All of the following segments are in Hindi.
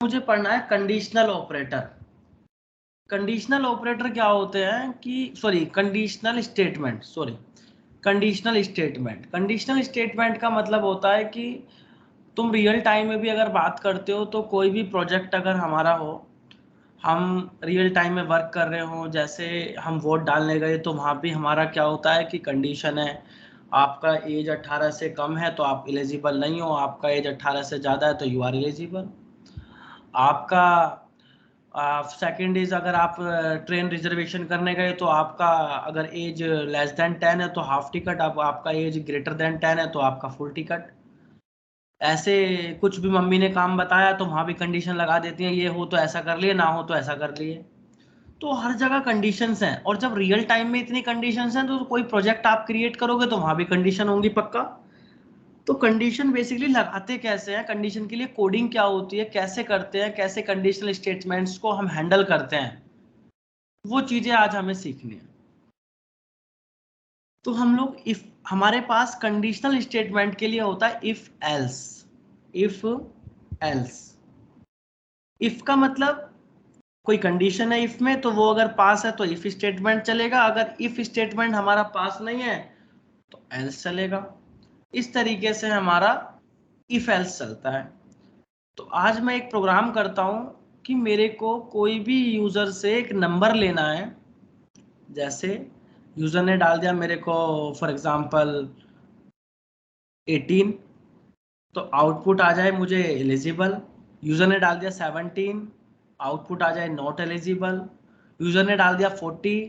मुझे पढ़ना है कंडीशनल ऑपरेटर। कंडीशनल ऑपरेटर क्या होते हैं कि कंडीशनल स्टेटमेंट का मतलब होता है कि तुम रियल टाइम में भी अगर बात करते हो तो कोई भी प्रोजेक्ट अगर हमारा हो, हम रियल टाइम में वर्क कर रहे हो, जैसे हम वोट डालने गए तो वहाँ भी हमारा क्या होता है कि कंडीशन है आपका एज 18 से कम है तो आप एलिजिबल नहीं हो, आपका एज 18 से ज़्यादा है तो यू आर एलिजिबल। आपका सेकंड इज अगर आप ट्रेन रिजर्वेशन करने गए तो आपका अगर एज लेस देन 10 है तो हाफ टिकट, अब आपका एज ग्रेटर देन 10 है तो आपका फुल टिकट। ऐसे कुछ भी मम्मी ने काम बताया तो वहाँ भी कंडीशन लगा देती हैं, ये हो तो ऐसा कर लिए, ना हो तो ऐसा कर लिए। तो हर जगह कंडीशंस हैं, और जब रियल टाइम में इतनी कंडीशंस हैं तो कोई प्रोजेक्ट आप क्रिएट करोगे तो वहाँ भी कंडीशन होंगी पक्का। तो कंडीशन बेसिकली लगाते कैसे हैं, कंडीशन के लिए कोडिंग क्या होती है, कैसे करते हैं, कैसे कंडीशनल स्टेटमेंट्स को हम हैंडल करते हैं, वो चीजें आज हमें सीखनी है। तो हम लोग इफ हमारे पास कंडीशनल स्टेटमेंट के लिए होता है if else. If else, if का मतलब कोई कंडीशन है इफ में तो वो अगर पास है तो इफ स्टेटमेंट चलेगा, अगर इफ स्टेटमेंट हमारा पास नहीं है तो एल्स चलेगा। इस तरीके से हमारा इफ एल्स चलता है। तो आज मैं एक प्रोग्राम करता हूं कि मेरे को कोई भी यूजर से एक नंबर लेना है, जैसे यूजर ने डाल दिया मेरे को फॉर एग्जांपल 18, तो आउटपुट आ जाए मुझे एलिजिबल। यूजर ने डाल दिया 17, आउटपुट आ जाए नॉट एलिजिबल। यूजर ने डाल दिया 40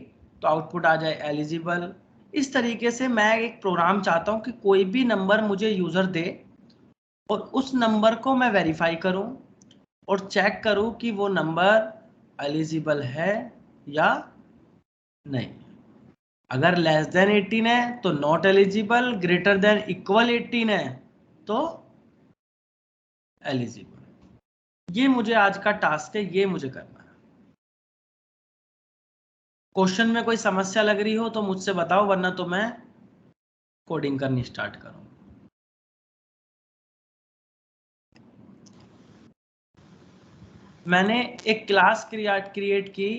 तो आउटपुट आ जाए एलिजिबल। इस तरीके से मैं एक प्रोग्राम चाहता हूं कि कोई भी नंबर मुझे यूजर दे और उस नंबर को मैं वेरीफाई करूं और चेक करूं कि वो नंबर एलिजिबल है या नहीं। अगर लेस देन 18 है तो not eligible, greater than equal 18 है तो एलिजिबल। ये मुझे आज का टास्क है, ये मुझे करना है। क्वेश्चन में कोई समस्या लग रही हो तो मुझसे बताओ, वरना तो मैं कोडिंग करनी स्टार्ट करूं। मैंने एक क्लास क्रिएट की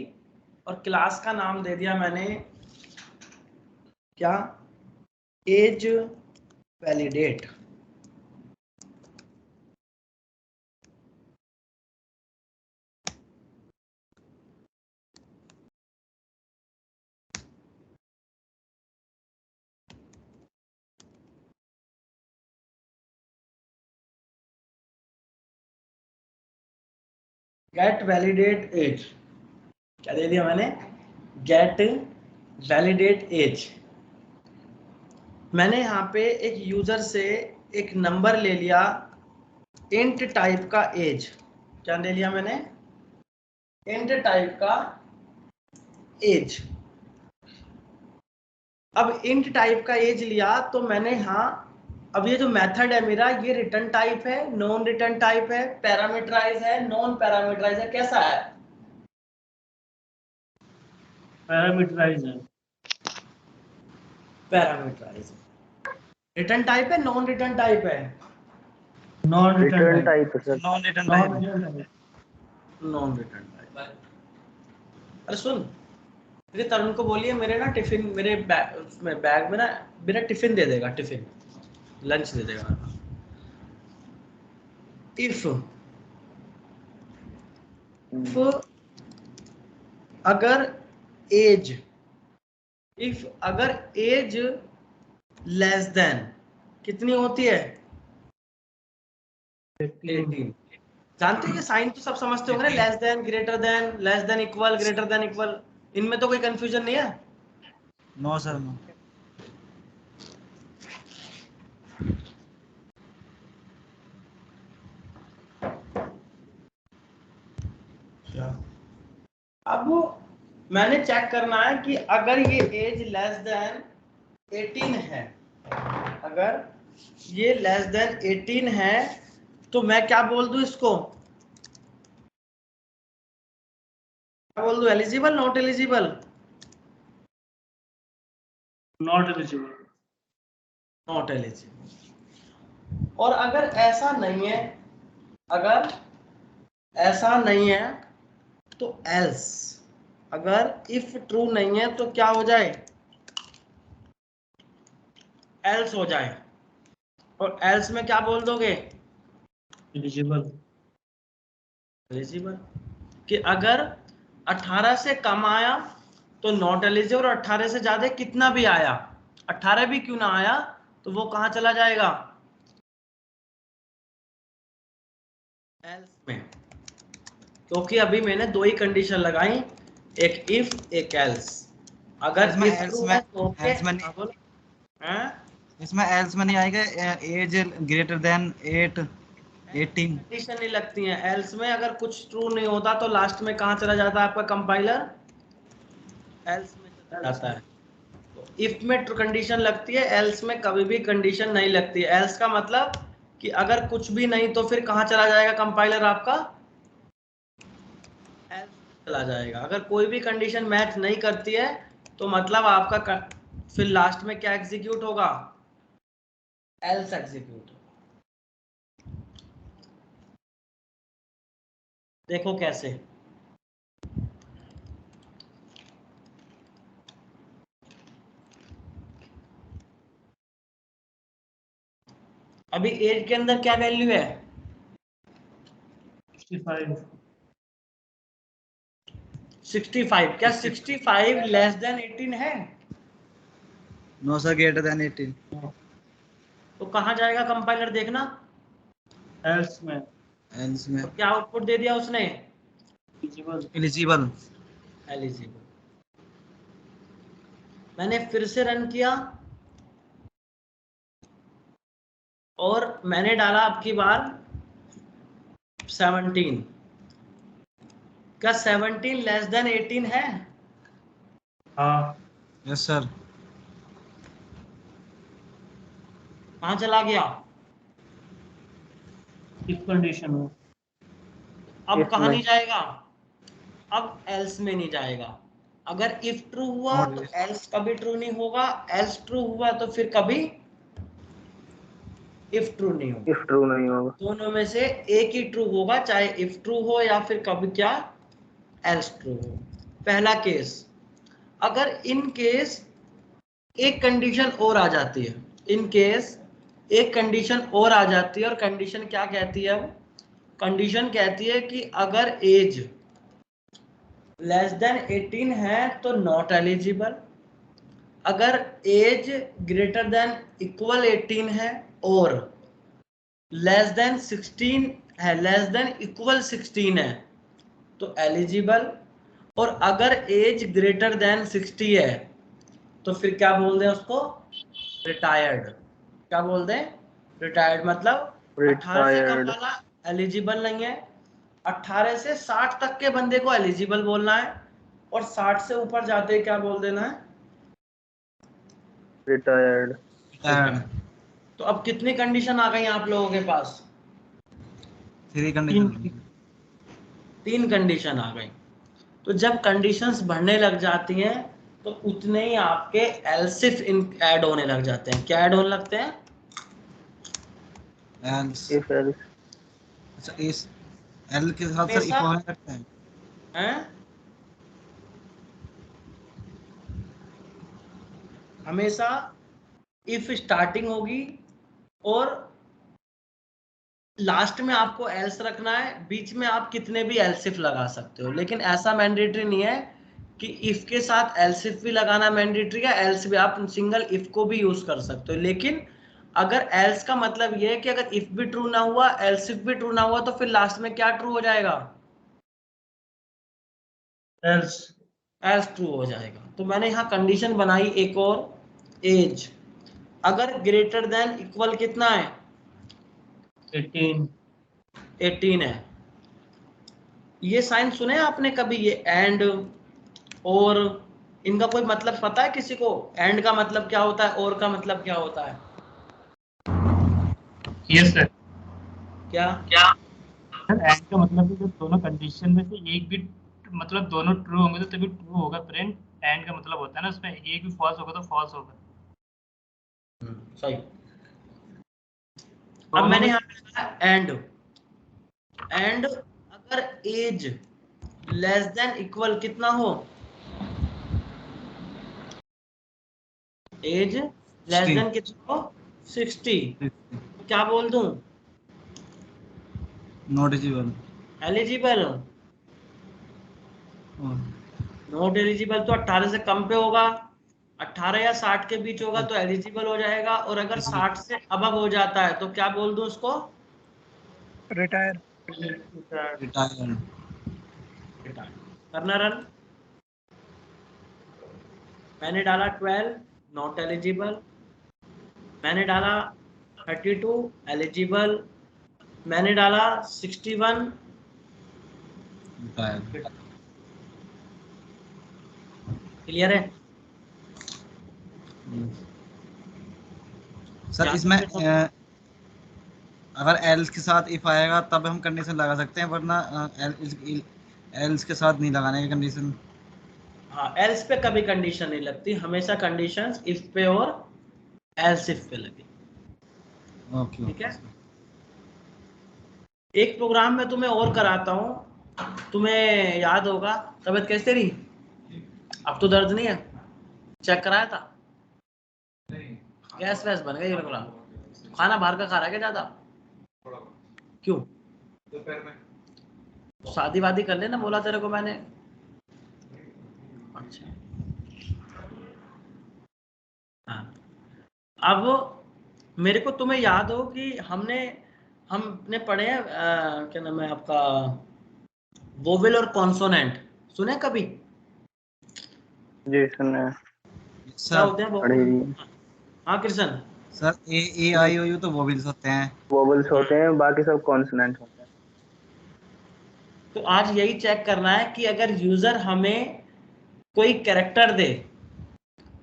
और क्लास का नाम दे दिया मैंने क्या, edge validate. Get validate edge, क्या दे दिया मैंने, गेट वैलिडेट एज। मैंने यहाँ पे एक यूजर से एक नंबर ले लिया इंट टाइप का एज। क्या ले लिया मैंने, इंट टाइप का एज। अब इंट टाइप का एज लिया तो मैंने यहाँ, अब ये जो मेथड है मेरा, ये रिटर्न टाइप है, नॉन रिटर्न टाइप है, पैरामीटराइज है, नॉन पैरामीटराइज है, कैसा है, पैरामीटराइज है। पैरामीटराइज। रिटर्न टाइप है, नॉन रिटर्न टाइप है, नॉन रिटर्न रिटर्न टाइप है सर। नॉन रिटर्न टाइप है। Non return type. अरे सुन, मेरे तरुण को बोलिए मेरे ना टिफिन, मेरे बैग में ना मेरा टिफिन दे देगा, टिफिन लंच दे देगा। इफ अगर एज, इफ अगर एज लेस देन कितनी होती है, 18। जानते हो ये साइन तो सब समझते होंगे ना, less than, greater than, less than equal, greater than equal, इनमें तो कोई कंफ्यूजन नहीं है। No sir no. अब मैंने चेक करना है कि अगर ये एज लेस देन 18 है, अगर ये लेस देन 18 है तो मैं क्या बोल दूं इसको, क्या बोल दूं, eligible not eligible, not eligible. Not eligible. और अगर ऐसा नहीं है, अगर ऐसा नहीं है तो एल्स, अगर इफ ट्रू नहीं है तो क्या हो जाए, एल्स हो जाए। और एल्स में क्या बोल दोगे, एलिजिबल। एलिजिबल। कि अगर 18 से कम आया तो नॉट एलिजिबल, और 18 से ज्यादा कितना भी आया, 18 भी क्यों ना आया तो वो कहां चला जाएगा, एल्स में। क्योंकि अभी मैंने दो ही कंडीशन लगाई, एक इफ एक एल्स। अगर इसमें इफ एल्स ट्रू में है तो ओके, एल्स में नहीं, हैं? इसमें एल्स में नहीं आएगा एज ग्रेटर देन 18। कंडीशन नहीं लगती है एल्स में। अगर कुछ ट्रू नहीं होता तो लास्ट में कहां चला जाता है आपका कंपाइलर, एल्स में चला जाता है। तो इफ में कंडीशन लगती है, एल्स में कभी भी कंडीशन नहीं लगती है। एल्स का मतलब कि अगर कुछ भी नहीं तो फिर कहां चला जाएगा कंपाइलर आपका, एल्स चला जाएगा। अगर कोई भी कंडीशन मैच नहीं करती है तो मतलब आपका फिर लास्ट में क्या एग्जीक्यूट होगा, एल्स एग्जीक्यूट। देखो कैसे, अभी एज के अंदर क्या वैल्यू है, 65। 65। क्या 65 लेस देन 18 है, नो सर, ग्रेटर देन 18। तो कहां जाएगा कंपाइलर देखना, एल्स में एल्स में और क्या आउटपुट दे दिया उसने, एलिजिबल। एलिजिबल। एलिजिबल। मैंने फिर से रन किया और मैंने डाला अब की बार 17। क्या 17 लेस देन 18 है, हाँ। Yes sir. कहां चला गया, इफ कंडीशन हो। अब कहां नहीं जाएगा, अब एल्स में नहीं जाएगा। अगर इफ ट्रू हुआ तो एल्स कभी ट्रू नहीं होगा, एल्स ट्रू हुआ तो फिर कभी इफ ट्रू नहीं होगा। दोनों में से एक ही ट्रू होगा, चाहे इफ ट्रू हो या फिर कभी क्या एल्स ट्रू हो। पहला केस, अगर इन केस एक कंडीशन और आ जाती है, इन केस एक कंडीशन और आ जाती है, और कंडीशन क्या कहती है, कंडीशन कहती है कि अगर एज लेस देन 18 है तो नॉट एलिजिबल, अगर एज ग्रेटर देन इक्वल 18 है और लेस देन 16 है, लेस देन इक्वल 16 है तो एलिजिबल, और अगर एज ग्रेटर देन 60 है तो फिर क्या बोल दें उसको, रिटायर्ड। क्या बोल दें, रिटायर्ड। मतलब 18 से कम वाला एलिजिबल नहीं है, 18 से 60 तक के बंदे को एलिजिबल बोलना है, और 60 से ऊपर जाते क्या बोल देना है, रिटायर्ड। तो अब कितनी कंडीशन आ गई आप लोगों के पास, 3 कंडीशन। 3 कंडीशन आ गई। तो जब कंडीशंस बढ़ने लग जाती हैं तो उतने ही आपके एल्सिफ इन ऐड होने लग जाते हैं। क्या ऐड होने लगते हैं, एल्स। अच्छा, इस एल के साथ सर हमेशा इफ होने लगता है। हैं, हमेशा इफ स्टार्टिंग होगी और लास्ट में आपको एल्स रखना है, बीच में आप कितने भी एल्सिफ लगा सकते हो, लेकिन ऐसा मैंडेटरी नहीं है कि इफ के साथ एल्सिफ भी लगाना मैंडेटरी है, एल्स भी आप सिंगल इफ को भी यूज कर सकते हो। लेकिन अगर एल्स का मतलब ये है कि अगर इफ भी ट्रू ना हुआ एल्सिफ भी ट्रू ना हुआ तो फिर लास्ट में क्या ट्रू हो जाएगा, एल्स। एल्स ट्रू हो जाएगा। तो मैंने यहाँ कंडीशन बनाई एक और, एज अगर ग्रेटर देन इक्वल कितना है, 18 है। ये साइन सुने आपने कभी, ये एंड और, इनका कोई मतलब पता है किसी को, एंड का मतलब क्या होता है और का मतलब क्या होता है, यस सर। क्या सर एंड का मतलब है जब दोनों कंडीशन में से एक भी, मतलब दोनों ट्रू होंगे तो तभी ट्रू होगा प्रिंट। एंड का मतलब होता है ना उसमें एक भी फॉल्स होगा तो फॉल्स होगा। सही। अब मैंने यहाँ पे लिखा एंड, एंड अगर अगर एज लेस देन इक्वल कितना हो, एज लेस देन कितना हो 60, क्या बोल दूं, not eligible. Eligible. Not eligible तो 18 से कम पे होगा, 18 या 60 के बीच होगा तो एलिजिबल हो जाएगा, और अगर 60 से अबव हो जाता है तो क्या बोल दूं उसको, रिटायर। रिटायर्ड। करना रन। मैंने डाला 12 नॉट एलिजिबल, मैंने डाला 32 एलिजिबल, मैंने डाला 61 रिटायर्ड। क्लियर है। सर इसमें अगर एल्स के साथ इफ आएगा तब हम कंडीशन लगा सकते हैं, वरना एल्स के साथ नहीं लगाने की कंडीशन। हाँ, एल्स पे कभी कंडीशन नहीं लगती, हमेशा कंडीशंस इफ पे और एल्स इफ पे लगी। ओके ठीक है। एक प्रोग्राम में तुम्हें और कराता हूँ, तुम्हें याद होगा। तबीयत कैसे रही, अब तो दर्द नहीं है, चेक कराया था, गैस वैस बन गई बिल्कुल। खाना बाहर का खा रहा है क्या ज्यादा, क्यों, शादी वादी कर लेना, बोला तेरे को मैंने। अच्छा हाँ, अब मेरे को तुम्हें याद हो कि हमने पढ़े हैं क्या नाम है आपका, वोवेल और कॉन्सोनेंट, सुने कभी? जी सुना है। क्या सर होते हैं वोवेल? हाँ Krishna. Sir A I O U तो वोवेल्स होते हैं। वोवेल्स होते हैं, बाकी सब कॉन्सोनेंट होते हैं। तो आज यही चेक करना है कि अगर यूजर हमें कोई कैरेक्टर दे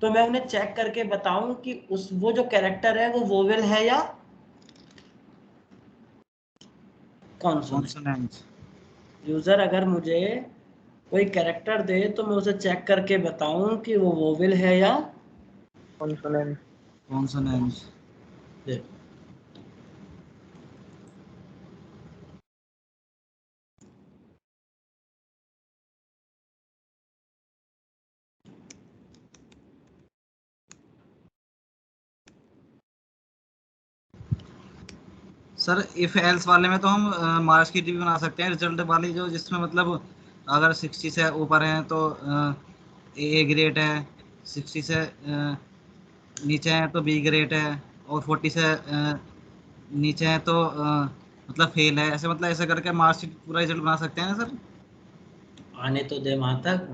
तो मैं उन्हें चेक करके बताऊं कि वो जो कैरेक्टर है वो वोवेल है या कॉन्सोनेंट। कॉन्सोनेंट। यूजर अगर मुझे कोई कैरेक्टर दे तो मैं उसे चेक करके बताऊं कि वो वोवेल है या consonant. Consonant. Sir if else वाले में तो हम मार्क्स की भी बना सकते हैं, रिजल्ट वाली जो जिसमें मतलब अगर 60 से ऊपर है तो ए ग्रेड है, 60 से नीचे है तो बी ग्रेड है, और 40 से नीचे है तो मतलब फेल है, ऐसे मतलब ऐसे करके मार्क्स पूरा रिजल्ट बना सकते हैं ना सर। आने तो दे वहां तक,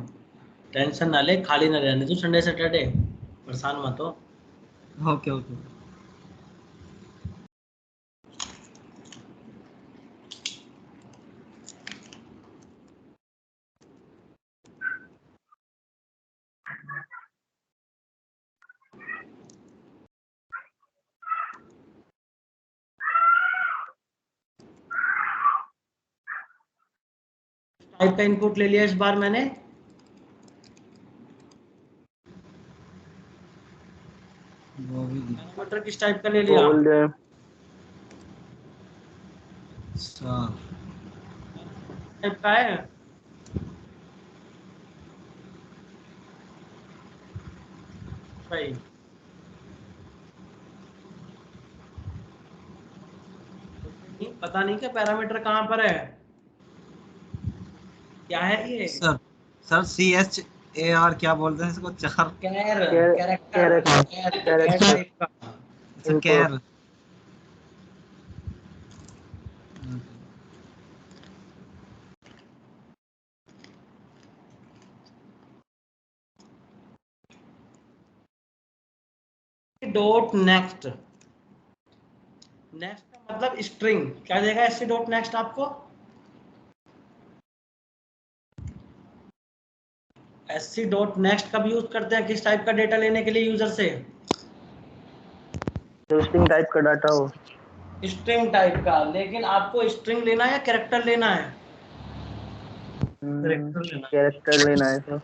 टेंशन ना ले, खाली ना रहने तू संडे सैटरडे, परेशान मत हो। Okay okay. टाइप का इनपुट ले लिया इस बार मैंने, वो भी पैरामीटर किस टाइप का ले लिया, वोवेल सर टाइप का है, भाई पता नहीं क्या पैरामीटर कहाँ पर है, क्या है ये, सर सर CHAR क्या बोलते हैं इसको, चार कैरेक्टर टाइप का। अच्छा कैर। डॉट नेक्स्ट, नेक्स्ट का मतलब स्ट्रिंग, क्या देगा एससी डॉट नेक्स्ट आपको, एससी डॉट नेक्स्ट कब यूज करते हैं, किस टाइप का डेटा लेने के लिए यूजर से, स्ट्रिंग टाइप का डाटा हो। स्ट्रिंग टाइप का, लेकिन आपको स्ट्रिंग लेना है या कैरेक्टर लेना है, कैरेक्टर लेना है सर।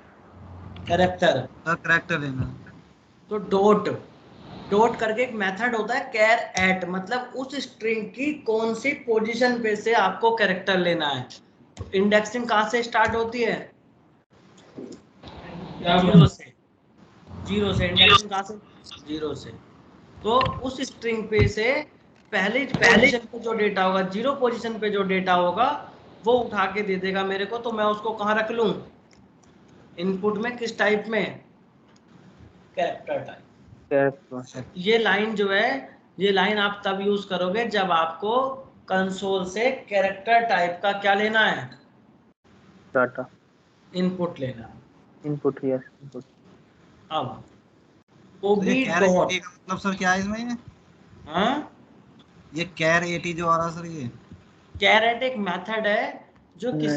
कैरेक्टर, करेक्टर लेना। तो डॉट डॉट करके एक मेथड होता है कैर एट, मतलब उस स्ट्रिंग की कौन सी पोजीशन पे से आपको कैरेक्टर लेना है, इंडेक्सिंग कहाँ से स्टार्ट होती है? जीरो से। जीरो से इंडेक्सिंग कहाँ से? जीरो से। तो उस स्ट्रिंग पे से पहली पोजीशन पे जो डेटा होगा, जीरो पोजीशन पे जो डेटा होगा वो उठा के दे देगा मेरे को। तो मैं उसको कहाँ रख लूं? इनपुट में। किस टाइप में? Character type. कैरेक्टर। ये लाइन जो है, ये लाइन आप तब यूज करोगे जब आपको कंसोल से कैरेक्टर टाइप का क्या लेना है? डाटा। इनपुट लेना है। Input, yes input. अब तो ये ओबी कैर डॉट, एटी का मतलब सर क्या है इसमें? हाँ, ये कैर एटी जो आ रहा सर, ये कैरेट एक मेथड है जो नहीं।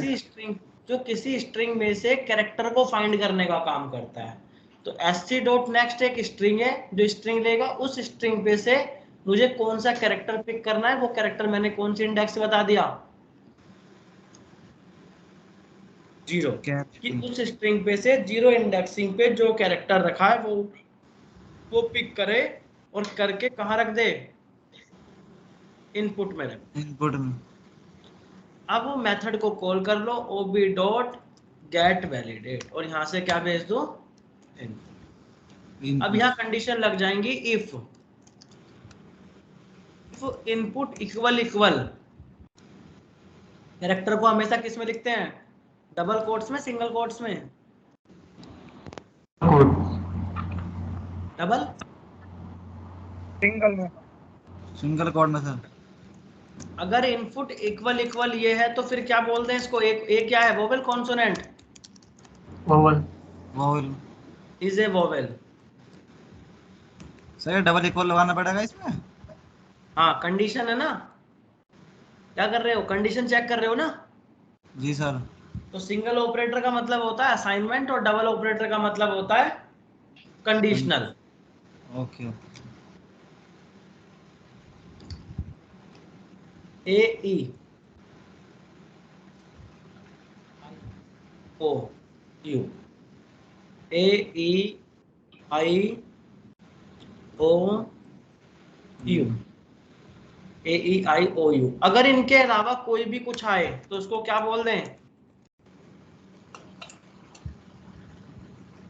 किसी स्ट्रिंग में से कैरेक्टर को फाइंड करने का काम करता है। तो sc डॉट नेक्स्ट एक स्ट्रिंग है जो स्ट्रिंग लेगा, उस स्ट्रिंग पे से मुझे कौन सा कैरेक्टर पिक करना है, वो कैरेक्टर मैंने कौन सी इंडेक्स बता दिया? जीरो। कैर कि 80। उस स्ट्रिंग पे से जीरो इंडेक्सिंग पे जो कैरेक्टर रखा है वो पिक करे और करके कहाँ रख दे? इनपुट में रख। इनपुट में। अब वो मेथड को कॉल कर लो, ओबी डॉट गेट वैलिडेट, और यहाँ से क्या भेज दो? इनपुट। अब यहाँ कंडीशन लग जाएंगी if input equal equal. Character को हमेशा किस में लिखते हैं? डबल कोट्स में, सिंगल कोट्स में? डबल सिंगल में। सिंगल कोड में सर। अगर इनपुट इक्वल इक्वल ये है तो फिर क्या बोलते हैं इसको? एक क्या है? Vowel consonant? Vowel. Vowel. Is a vowel. Sir double equal लगाना पड़ेगा इसमें? हाँ, कंडीशन है ना। क्या कर रहे हो? कंडीशन चेक कर रहे हो ना? जी सर। तो सिंगल ऑपरेटर का मतलब होता है असाइनमेंट और डबल ऑपरेटर का मतलब होता है conditional. Okay. A E O U, A E I O U, A E I O U. अगर इनके अलावा कोई भी कुछ आए तो उसको क्या बोल दें?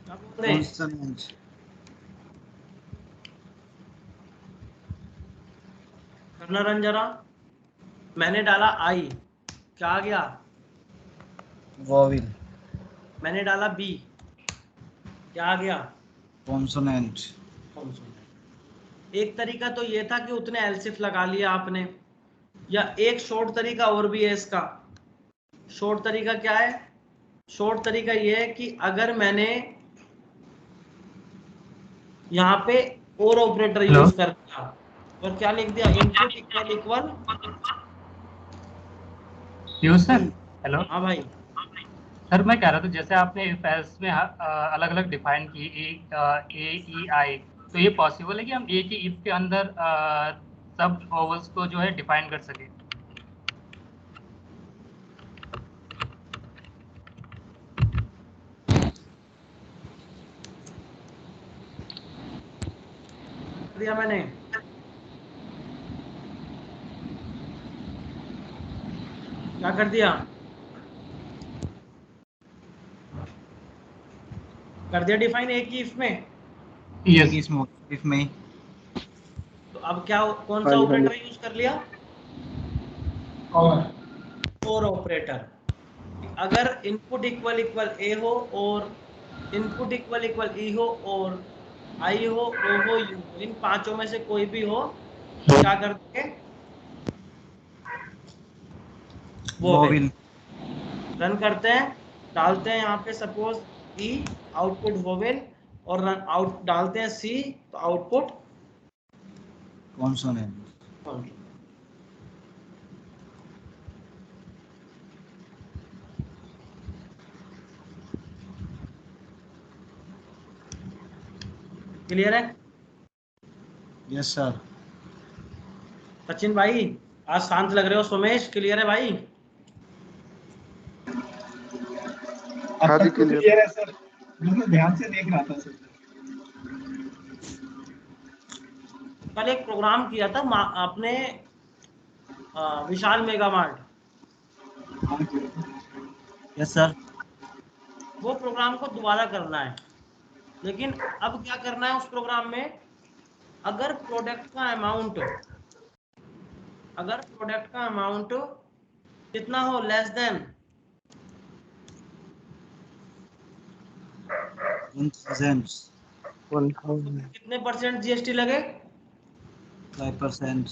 क्या बोल दें? कॉन्सोनेंट। करना रन जरा। मैंने डाला आई, क्या आ गया? वोवेल। मैंने डाला बी, क्या आ गया? कॉन्सोनेंट। एक तरीका तो ये था कि उतने एलसिफ लगा लिया आपने, या एक शॉर्ट तरीका और भी है इसका। शॉर्ट तरीका क्या है? शॉर्ट तरीका ये है कि अगर मैंने यहाँ पे और ऑपरेटर यूज कर दिया और क्या लिख दिया? Input equal equal sir. Hello हाँ भाई। सर, मैं कह रहा था जैसे आपने इफ एल्स में अलग अलग डिफाइन की ए ई आई, तो ये पॉसिबल है कि हम एक ही इफ के अंदर सब वोवल्स को जो है डिफाइन कर सके? दिया मैंने, क्या कर दिया? कर दिया डिफाइन एक ही इफ में। एक इसमें इफ में। तो अब क्या, कौन सा हाँ जी, हाँ ऑपरेटर जी। यूज कर लिया? और ऑपरेटर। अगर इनपुट इक्वल इक्वल ए हो और इनपुट इक्वल इक्वल ई हो और आई हो, ओ हो, यू हो, इन पांचों में से कोई भी हो तो क्या कर देंगे? वोवेल। रन करते हैं, डालते हैं यहाँ पे सपोज ई, आउटपुट वोवेल, और रन आउट डालते हैं सी, तो आउटपुट कॉन्सोनेंट। क्लियर है? Yes sir. सचिन भाई आज शांत लग रहे हो। सोमेश क्लियर है भाई? हाँ जी, क्लियर। है सर, मैं ध्यान से देख रहा था सर। कल एक प्रोग्राम किया था आपने विशाल मेगा मार्ट, यस सर। वो प्रोग्राम को दोबारा करना है। लेकिन अब क्या करना है उस प्रोग्राम में, अगर प्रोडक्ट का अमाउंट कितना हो, लेस देन 1000 1000 कितने परसेंट जीएसटी लगे, 5%।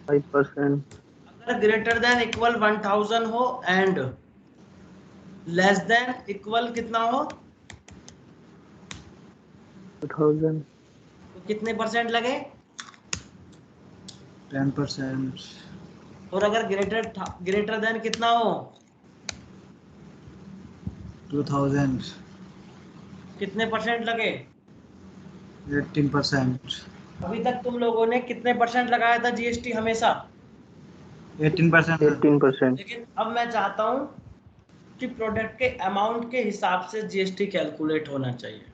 5%। अगर ग्रेटर देन इक्वल 1000 हो एंड लेस देन इक्वल कितना हो 2000। तो कितने परसेंट लगे, 10%। और अगर ग्रेटर देन कितना हो 2000। कितने परसेंट लगे। 18%। अभी तक तुम लोगों ने कितने परसेंट लगाया था जीएसटी, हमेशा 18% सर। 18%। लेकिन अब मैं चाहता हूं कि प्रोडक्ट के अमाउंट के हिसाब से जीएसटी कैलकुलेट होना चाहिए।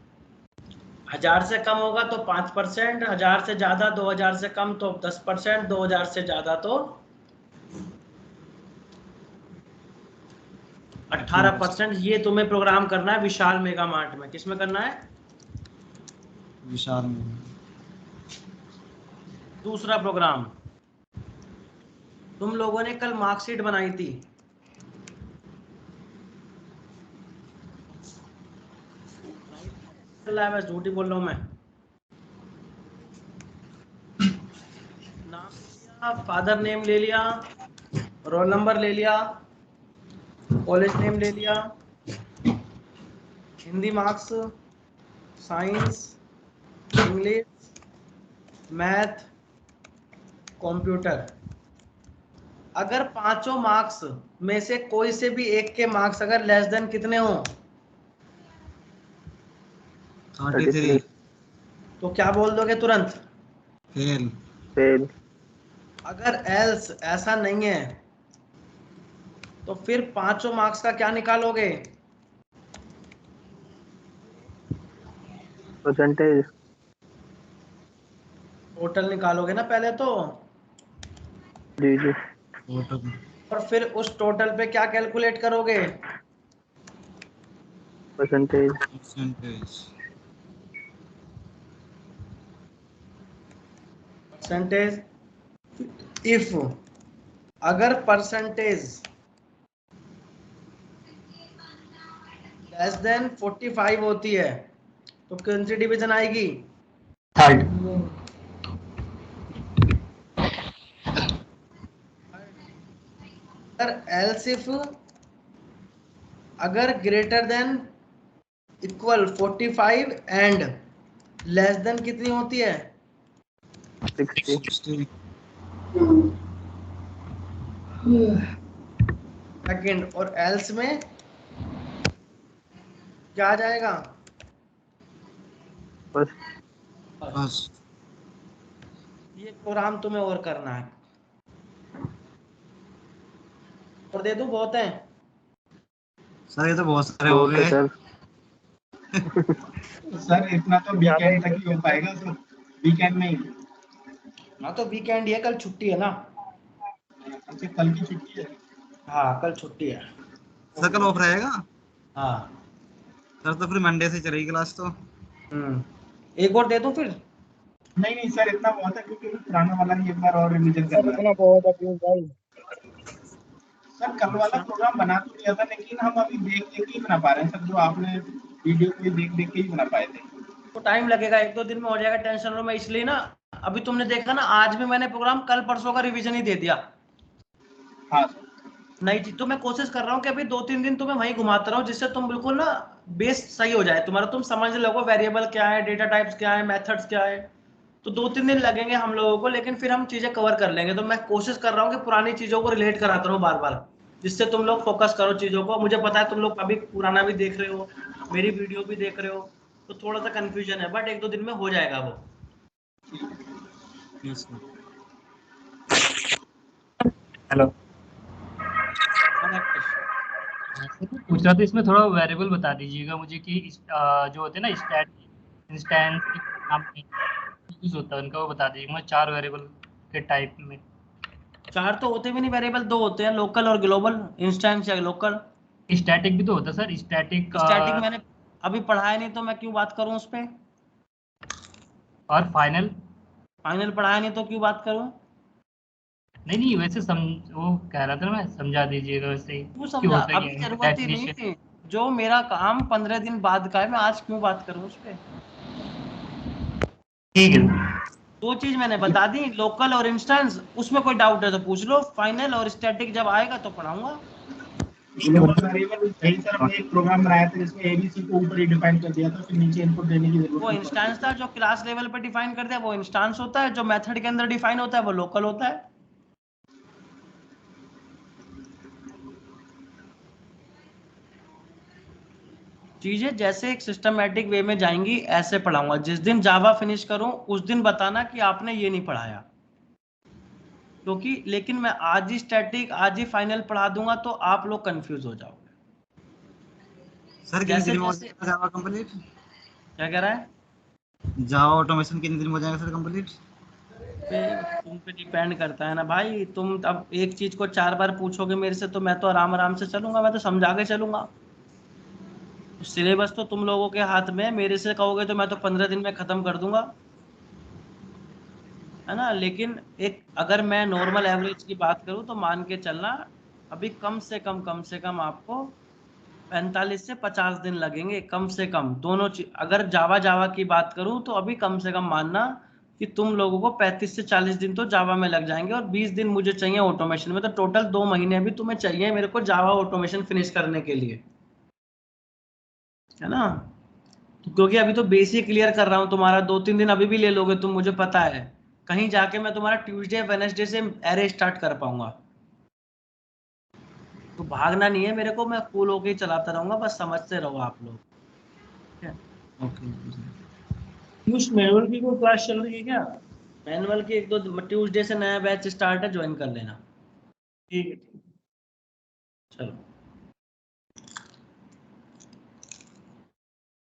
1000 से कम होगा तो 5%, 1000 से ज्यादा, 2000 से कम तो 10%, 2000 से ज्यादा तो 18%। ये तुम्हें प्रोग्राम करना है विशाल मेगा मार्ट में। किसमें करना है, विशाल में। दूसरा प्रोग्राम, तुम लोगों ने कल मार्कशीट बनाई थी, मैं झूठी बोल रहा हूं, मैं नाम ले लिया, फादर नेम ले लिया, रोल नंबर ले लिया, कॉलेज नेम ले लिया, Hindi marks, science, English, math, computer. अगर पांचों मार्क्स में से कोई से भी एक के मार्क्स अगर लेस देन कितने हो 33। तो क्या बोल दोगे तुरंत, फेल। फेल। अगर एल्स ऐसा नहीं है तो फिर पांचों मार्क्स का क्या निकालोगे, परसेंटेज। टोटल निकालोगे ना पहले तो, जी जी। और फिर उस टोटल पे क्या कैलकुलेट करोगे, परसेंटेज। परसेंटेज। इफ अगर परसेंटेज लेस देन 45 होती है तो कौन सी डिवीजन आएगी, थर्ड। एल्स इफ अगर greater than equal 45 and less than कितनी होती है 60। सेकंड, और एल्स में क्या आ जाएगा, बस। ये प्रोग्राम तुम्हें और करना है, और दे दूं, बहुत है सर ये तो बहुत सारे हो बहुत है गए। सर। सर इतना तो वीकेंड तक ही हो पाएगा सर, वीकेंड में ही। हाँ तो वीकेंड ही है, कल छुट्टी है ना। अच्छा कल की छुट्टी है। हाँ कल छुट्टी है। सर कल ऑफ रहेगा। हाँ सर तो फिर मंडे से चलेगी क्लास तो। एक और दे दूं फिर, नहीं नहीं सर इतना बहुत है, क्योंकि पुराना वाला ही एक बार और रिवीजन सर करना है। इतना बहुत है प्लीज भाई। सर कल वाला प्रोग्राम बना तो दिया था, लेकिन हम अभी देख देख के ही बना पा रहे हैं सर, जो आपने वीडियो को देख देख के ही बना पाए थे। तो टाइम लगेगा, एक दो दिन में हो जाएगा, टेंशन लो। मैं इसलिए ना, अभी तुमने देखा ना, आज भी मैंने प्रोग्राम कल परसों का रिवीजन ही दे दिया। हाँ सर। नहीं जी, तो मैं कोशिश कर रहा हूँ कि अभी 2-3 दिन तुम्हें वहीं घुमाता रहूँ, जिससे तुम बिल्कुल ना बेस सही हो जाए तुम्हारा, तुम समझ लोगो वेरिएबल क्या है, डेटा टाइप्स क्या है, मेथड्स क्या है। तो 2-3 दिन लगेंगे हम लोगों को, लेकिन फिर हम चीजें कवर कर लेंगे। तो मैं कोशिश कर रहा हूँ कि पुरानी चीजों को रिलेट कराता रहूँ बार बार, जिससे तुम लोग फोकस करो चीजों को। मुझे पता है तुम लोग अभी पुराना भी देख रहे हो, मेरी वीडियो भी देख रहे हो, तो थोड़ा सा कंफ्यूजन है, बट 1-2 दिन में हो जाएगा वो। Yes sir. हेलो। हाँ, पूछ रहा था इसमें थोड़ा वेरिएबल बता दीजिएगा मुझे कि जो होते हैं ना स्टैट इंस्टेंस नाम यूज होता है उनका, वो बता दीजिएगा। मैं 4 वेरिएबल के टाइप में। 4 तो होते भी नहीं वेरिएबल, 2 होते हैं, लोकल और ग्लोबल। इंस्टेंस या लोकल। स्टैटिक भी तो होता है सर, स्टैटिक स्टैटिक मैंने अभी पढ़ाया नहीं तो मैं क्यों बात करूं उस पे? और फाइनल पढ़ाया नहीं तो क्यों बात करूं? नहीं वैसे वो कह रहा था मैं, समझा दीजिएगा वैसे ही क्यों कि समझा? होता अभी क्या है जरूरत ही डेफिनेशन। नहीं। जो मेरा काम 15 दिन बाद का है, मैं आज क्यों बात करूं उस पे? ठीक है। दो चीज मैंने बता दी, लोकल और इंस्टेंस। उसमें कोई डाउट है तो पूछ लो। फाइनल और स्टैटिक जब आएगा तो पढ़ाऊंगा। वेरिएबल सही सर, हमने एक प्रोग्राम बनाया था जिसमें एबीसी को ऊपर ही डिफाइन कर दिया था, फिर नीचे इनपुट देने की जरूरत वो नहीं इंस्टेंस पड़ती। था जो क्लास लेवल पे डिफाइन कर दिया, वो इंस्टेंस होता है। जो मेथड के अंदर डिफाइन होता है वो लोकल होता है। चीजें जैसे एक सिस्टमैटिक वे में जाएंगी, ऐसे पढ़ाऊंगा। जिस दिन जावा फिनिश करूं उस दिन बताना कि आपने ये नहीं पढ़ाया, क्योंकि लेकिन मैं आज ही स्टैटिक, आज ही फाइनल पढ़ा दूंगा तो आप लोग कंफ्यूज हो जाओगे। सर कितनी जैसे देर में हो जैसे जाएगा जावा कंप्लीट? क्या कह रहा है? जावा ऑटोमेशन कितनी देर में हो जाएगा सर कंप्लीट? तुम पे डिपेंड करता है ना भाई। तुम अब एक चीज को 4 बार पूछोगे मेरे से, तो मैं तो आराम आराम से चलूंगा, मैं तो समझा के चलूंगा। सिलेबस तो तुम लोगों के हाथ में है। मेरे से कहोगे तो मैं तो 15 दिन में खत्म कर दूंगा, है ना। लेकिन एक अगर मैं नॉर्मल एवरेज की बात करूं तो मान के चलना, अभी कम से कम आपको 45 से 50 दिन लगेंगे, कम से कम। दोनों चीज, अगर जावा जावा की बात करूं तो अभी कम से कम मानना कि तुम लोगों को 35 से 40 दिन तो जावा में लग जाएंगे, और 20 दिन मुझे चाहिए ऑटोमेशन में। तो टोटल 2 महीने भी तुम्हें चाहिए मेरे को जावा ऑटोमेशन फिनिश करने के लिए, है ना। तो क्योंकि अभी तो बेसिक क्लियर कर रहा हूँ तुम्हारा, 2-3 दिन अभी भी ले लोगे तुम, मुझे पता है। कहीं जाके मैं तुम्हारा ट्यूसडे वेडनेसडे से एरे स्टार्ट कर पाऊंगा। तो भागना नहीं है मेरे को, मैं कूल होके ही चलाता रहूंगा, बस समझते रहो आप लोग। ठीक है। पीयूष, मैनुअल की कोई क्लास चल रही है क्या? मैनुअल की 1-2 ट्यूसडे से नया बैच स्टार्ट है, ज्वाइन कर लेना। ठीक है, चलो।